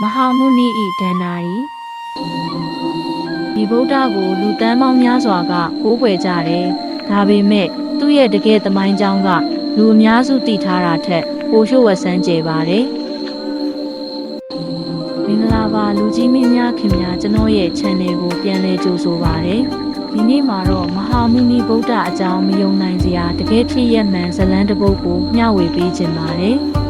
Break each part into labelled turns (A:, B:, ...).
A: မဟာမုနိ၏ဒန္နာရီဒီဗုဒ္ဓကိုလူတန်းပေါင်းများစွာကကိုးကွယ်ကြတယ်။ဒါပေမဲ့သူ့ရဲ့တကယ်သမိုင်းကြောင်းကလူအများစုသိထားတာထက်ပိုလျှို့ဝှက်ဆန်းကျယ်ပါတယ်။မင်္ဂလာပါလူကြီးမင်းများခင်ဗျာကျွန်တော်ရဲ့ channel ကိုပြန်လည်ကြိုဆိုပါရစေ။ဒီနေ့မှာတော့မဟာမုနိဗုဒ္ဓအကြောင်းမယုံနိုင်စရာတကယ်ဖြစ်ရမှန်ဇလန်းတစ်ပုဒ်ကိုမျှဝေပေးခြင်းပါတယ်။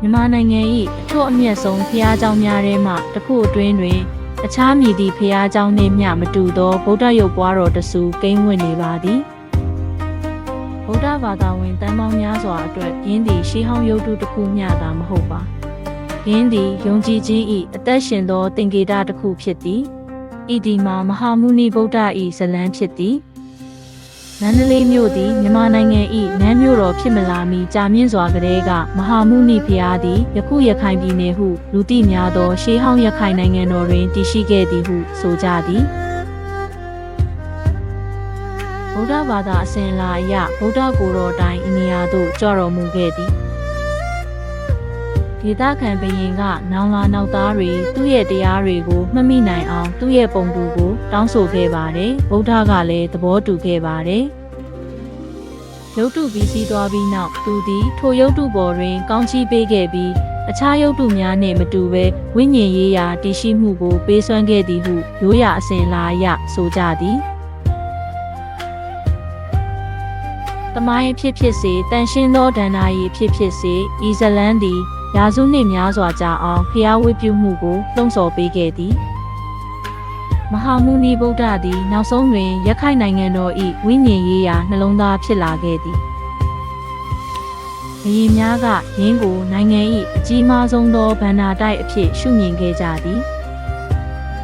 A: မြန်မာနိုင်ငံ၏အထွတ်အမြတ်ဆုံးဘုရားကျောင်းများထဲမှတစ်ခုအတွင်းတွင်အခြားမည်သည့်ဘုရားကျောင်းနှင့်မျှမတူသောဗုဒ္ဓရုပ်ပွားတော်တဆူကိန်းဝင်နေပါသည်ဗုဒ္ဓဘာသာဝင်တန်ပေါင်းများစွာအတွက်ယင်းသည်ရှေးဟောင်းရုပ်တုတစ်ခုမျှသာမဟုတ်ပါယင်းသည်ယုံကြည်ခြင်း၏အသက်ရှင်သောသင်္ကေတတစ်ခုဖြစ်သည်ဤဒီမှာမဟာမုနိဗုဒ္ဓ၏ဇလန်းဖြစ်သည်မန္တလေးမြို့သည်မြန်မာနိုင်ငံ၏နန်းမြို့တော်ဖြစ်မလာမီကြာမြင့်စွာကတည်းကမဟာမုနိဘုရားသည်ယခုရခိုင်ပြည်နယ်ဟုလူသိများသောရှေးဟောင်းရခိုင်နိုင်ငံတော်တွင်တည်ရှိခဲ့သည်ဟုဆိုကြသည်ဗုဒ္ဓဘာသာအစဉ်အလာအရဗုဒ္ဓကိုယ်တော်တိုင်ဤနေရာသို့ကြွတော်မူခဲ့သည်ဒေသခံဘုရင်ကနောင်လာနောက်သားတွေသူ့ရဲ့တရားတွေကိုမှတ်မိနိုင်အောင်သူ့ရဲ့ပုံတူကိုတောင်းဆိုခဲ့ပါတယ်ဗုဒ္ဓကလည်းသဘောတူခဲ့ပါတယ်ရုပ်တုပြီးစီးသွားပြီးနောက်သူသည်ထိုရုပ်တုပေါ်တွင်ကောင်းချီးပေးခဲ့ပြီးအခြားရုပ်တုများနှင့်မတူဘဲဝိညာဉ်ရေးရာတည်ရှိမှုကိုပေးစွမ်းခဲ့သည်ဟုရိုးရာအစဉ်အလာအရဆိုကြသည်တမိုင်းဖြစ်ဖြစ်စေတန်ရှင်းသောဒန္နာရီဖြစ်ဖြစ်စေဤဇလန်းသည်ရာစုနှစ်များစွာကြာအောင်ဖျားဝတ်ပြုမှုကိုလှုံ့ဆော်ပေးခဲ့သည်မဟာမုနိဗုဒ္ဓသည်နောက်ဆုံးတွင်ရခိုင်နိုင်ငံတော်၏ဝိညာဉ်ရေးရာနှလုံးသားဖြစ်လာခဲ့သည်ဘုရင်များကယင်းကိုနိုင်ငံ၏အကြီးမားဆုံးသောဗန္ဓာတိုက်အဖြစ်ရှုမြင်ခဲ့ကြသည်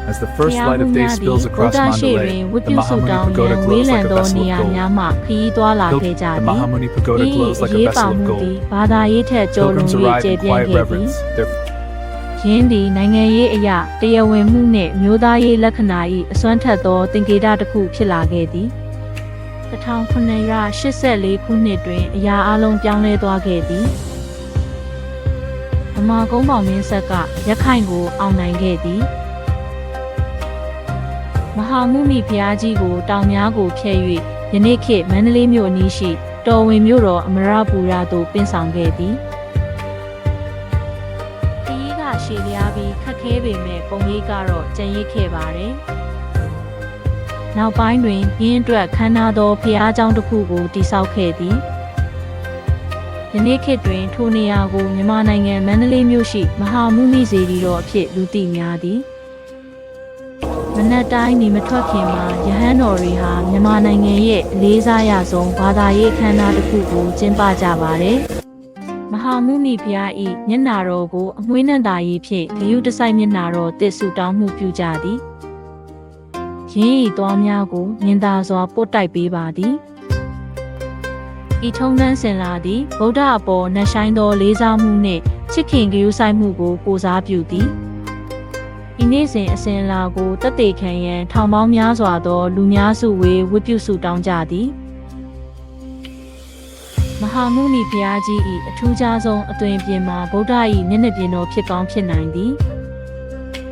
B: As the first light of day spills across Mandalay, the Mahamuni Pagoda glows like a vessel of gold. The Mahamuni Pagoda glows like a vessel of gold. Pilgrims arrive in quiet reverence.
A: ယင်းသည်နိုင်ငံရေးအရာတရားဝင်မှုနှင့်မျိုးသားရေးလက္ခဏာ၏အစွမ်းထက်သောသင်္ကေတတစ်ခုဖြစ်လာခဲ့သည်1984ခုနှစ်တွင်အရာအလုံးပြောင်းလဲသွားခဲ့သည်ဗမာကုန်းပေါင်မင်းဆက်ကရခိုင်ကိုအောင်နိုင်ခဲ့သည်မဟာမုနိဘုရားကြီးကိုတောင်များကိုဖျက်၍ယနေ့ခေတ်မန္တလေးမြို့အနီးရှိတော်ဝင်မြို့တော်အမရပူရသို့ပင့်ဆောင်ခဲ့သည်ခရီးကရှည်လျားပြီးခက်ခဲပေမဲ့ပုံရိပ်ကတော့ကြံ့ရစ်ခဲ့ပါတယ်နောက်ပိုင်းတွင်ရင်းအတွက်ခမ်းနားသောဘုရားကျောင်းတစ်ခုကိုတည်ဆောက်ခဲ့သည်ယနေ့ခေတ်တွင်ထိုနေရာကိုမြန်မာနိုင်ငံမန္တလေးမြို့ရှိမဟာမုနိစေတီတော်အဖြစ်လူသိများသည်မနက်တိုင်းနေမထွက်ခင်မှာယဟန်တော်တွေဟာမြန်မာနိုင်ငံရဲ့အလေးစားရဆုံးဘာသာရေးအခမ်းအနားတစ်ခုကိုကျင်းပကြပါတယ်။မဟာမုနိဘုရား၏မျက်နာတော်ကိုအမွှေးနံ့သာရည်ဖြင့်ဂရုတစိုက်မျက်နာတော်တစ်ဆူတောင်းမှုပြုကြသည်။ရင်းဤသွားများကိုမြင်သာစွာပို့တိုက်ပေးပါသည်။ဤထုံးတမ်းစင်လာသည်ဗုဒ္ဓအပေါ်နှဆိုင်သောလေးစားမှုနှင့်ချစ်ခင်ဂရုစိုက်မှုကိုကိုးစားပြုသည်။ဤနေ့စဉ်အစဉ်အလာကိုတသက်ခံရန်ထောင်ပေါင်းများစွာသောလူများစုဝေဝတ်ပြုဆုတောင်းကြသည်မဟာမုနိဘုရားကြီး၏အထူးခြားဆုံးအသွင်ပြင်မှာဗုဒ္ဓ၏မျက်နှာပြင်တော်ဖြစ်ကောင်းဖြစ်နိုင်သည်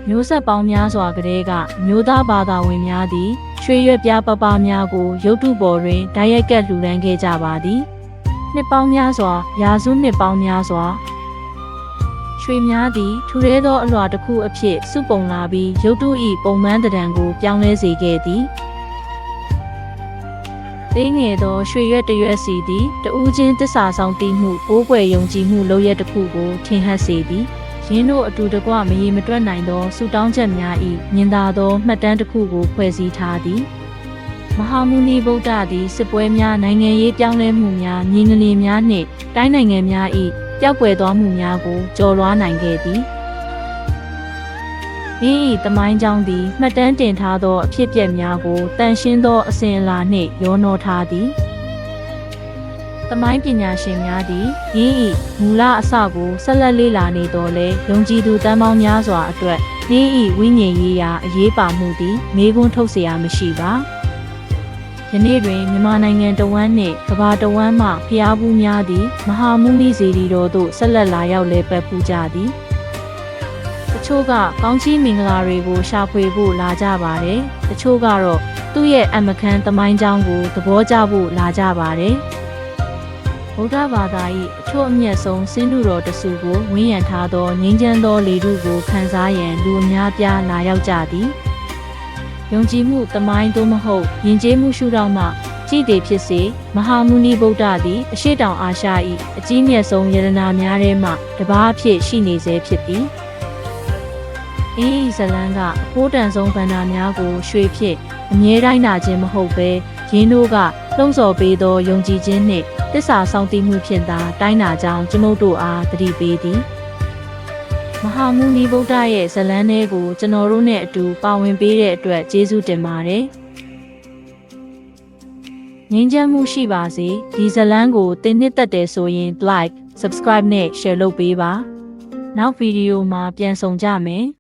A: မျိုးဆက်ပေါင်းများစွာကတည်းကမျိုးသားဘာသာဝင်များသည်ရွှေရွက်ပြားပပများကိုရုပ်တုပေါ်တွင်ဓာတ်ရိုက်ကပ်လှူဒန်းခဲ့ကြပါသည်နှစ်ပေါင်းများစွာရာစုနှစ်ပေါင်းများစွာရွှေများသည်ထူရဲသောအလွှာတစ်ခုအဖြစ်စုပုံလာပြီးရုပ်တု၏ပုံမှန်တံကိုပြောင်းလဲစေခဲ့သည်သေးငယ်သောရွှေရွက်တရွက်စီသည်တဦးချင်းတစ္ဆာဆောင်တည်မှုကိုးကွယ်ယုံကြည်မှုလုပ်ရတစ်ခုကိုထင်ဟပ်စေသည်ယင်းတို့အတူတကွမရေမတွက်နိုင်သောဆုတောင်းချက်များ၏မြင်သာသောမှတ်တမ်းတစ်ခုကိုဖွဲ့စည်းထားသည်မဟာမုနိဗုဒ္ဓသည်စစ်ပွဲများနိုင်ငံရေးပြောင်းလဲမှုများညီငလင်များနှင့်တိုင်းနိုင်ငံများ၏ပျောက်ကွယ်သွားမှုများကိုကျော်လွှားနိုင်ခဲ့သည်။ဤသမိုင်းကြောင်းသည်မှတ်တမ်းတင်ထားသောအဖြစ်အပျက်များကိုတန်ရှင်းသောအစဉ်အလာနှင့်ရောနှောထားသည်။သမိုင်းပညာရှင်များသည်ယင်း၏မူလအစကိုဆက်လက်လေ့လာနေတော်လဲယုံကြည်သူတန်းပေါင်းများစွာအတွက်ယင်း၏ဝိညာဉ်ရေးရာအရေးပါမှုသည်မေးခွန်းထုတ်เสียမရှိပါ။ယနေ့တွင်မြန်မာနိုင်ငံတဝန်းနှင့်ကမ္ဘာတဝန်းမှဖျားဘူးများသည်မဟာမုနိစေတီတော်သို့ဆက်လက်လာရောက်လဲပတ်ပူးကြသည် တချို့ကကောင်းချီးမင်္ဂလာတွေကိုရှာဖွေဖို့လာကြပါတယ်တချို့ကတော့သူ့ရဲ့အမခန်းသမိုင်းကြောင်းကိုသဘောကျဖို့လာကြပါတယ်ဗုဒ္ဓဘာသာ၏အချို့အမြတ်ဆုံးစင်းတုတော်တစုကိုဝန်းရံထားသောငြိမ်းချမ်းသောလေထုကိုခန်းစားရန်လူအများပြားလာရောက်ကြသည်ယုံကြည်မှုသမိုင်းသို့မဟုတ်ယဉ်ကျေးမှုရှုထောင့်မှကြည်တည်ဖြစ်စေမဟာမုနီဗုဒ္ဓသည်အရှေ့တောင်အာရှ၏အကြီးမြတ်ဆုံးယရနာများထဲမှတစ်ပါးအဖြစ်ရှိနေဆဲဖြစ်သည်ဇလန်းကအဖိုးတန်ဆုံးဗန္ဒာများကိုရွှေဖြစ်အမြဲတိုင်းနာခြင်းမဟုတ်ဘဲရင်းတို့ကလှုံ့ဆော်ပေးသောယုံကြည်ခြင်းနှင့်တစ္ဆာဆောင်တည်မှုဖြင့်သာတိုင်းနာကြောင်းကျွန်ုပ်တို့အားသတိပေးသည်မဟာမုနီဗုဒ္ဓရဲ့ဇလန်းလေးကိုကျွန်တော်တို့နဲ့အတူပါဝင်ပေးတဲ့အတွက်ကျေးဇူးတင်ပါတယ်ငြိမ်းချမ်းမှုရှိပါစေဒီဇလန်းကိုသင်နှစ်သက်တယ်ဆိုရင် like subscribe နဲ့ share လုပ်ပေးပါနောက်ဗီဒီယိုမှာပြန်ဆောင်ကြမယ်